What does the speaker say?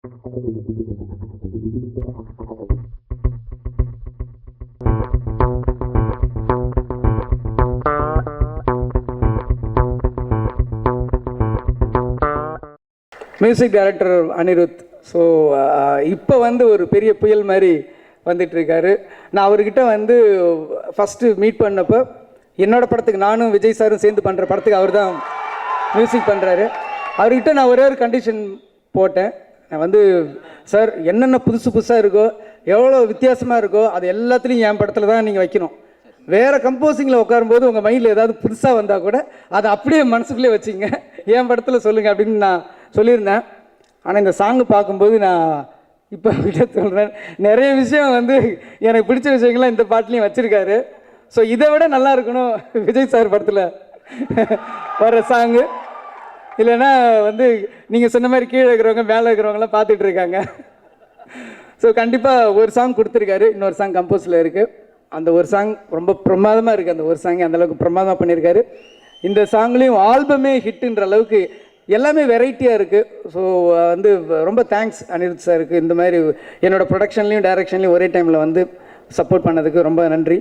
Music director Anirudh. So இப்போ வந்து ஒரு பெரிய புயல் மாதிரி வந்துட்டுருக்காரு. நான் அவர்கிட்ட வந்து ஃபஸ்ட்டு மீட் பண்ணப்போ என்னோடய படத்துக்கு நானும் விஜய் சாரும் சேர்ந்து பண்ணுற படத்துக்கு அவர் தான் மியூசிக் பண்ணுறாரு. அவர்கிட்ட நான் ஒரே ஒரு கண்டிஷன் போட்டேன். நான் வந்து சார் என்னென்ன புதுசாக இருக்கோ எவ்வளோ வித்தியாசமாக இருக்கோ அது எல்லாத்துலேயும் என் படத்தில் தான் நீங்கள் வைக்கணும். வேறு கம்போசிங்கில் உட்காரும்போது உங்கள் மைண்டில் ஏதாவது புதுசாக வந்தால் கூட அதை அப்படியே மனசுக்குள்ளே வச்சிங்க, என் படத்தில் சொல்லுங்கள் அப்படின்னு நான் சொல்லியிருந்தேன். ஆனால் இந்த சாங்கு பார்க்கும்போது நான் இப்போ கிட்ட சொல்கிறேன், நிறைய விஷயம் வந்து எனக்கு பிடிச்ச விஷயங்கள்லாம் இந்த பாட்டுலேயும் வச்சுருக்காரு. ஸோ இதை விட நல்லா இருக்கணும் விஜய் சார் படத்தில் வர சாங்கு. இல்லைன்னா வந்து நீங்கள் சொன்ன மாதிரி கீழே இருக்கிறவங்க மேலே இருக்கிறவங்களாம் பார்த்துட்டு இருக்காங்க. ஸோ கண்டிப்பாக ஒரு சாங் கொடுத்துருக்காரு, இன்னொரு சாங் கம்போஸில் இருக்குது. அந்த ஒரு சாங் ரொம்ப பிரமாதமாக இருக்குது. அந்த ஒரு சாங் அந்தளவுக்கு பிரமாதமாக பண்ணியிருக்காரு. இந்த சாங்லேயும் ஆல்பமே ஹிட்டுன்ற அளவுக்கு எல்லாமே வெரைட்டியாக இருக்குது. ஸோ வந்து ரொம்ப தேங்க்ஸ் அனிருத் சாருக்கு. இந்த மாதிரி என்னோடய ப்ரொடக்ஷன்லேயும் டைரக்ஷன்லேயும் ஒரே டைமில் வந்து சப்போர்ட் பண்ணதுக்கு ரொம்ப நன்றி.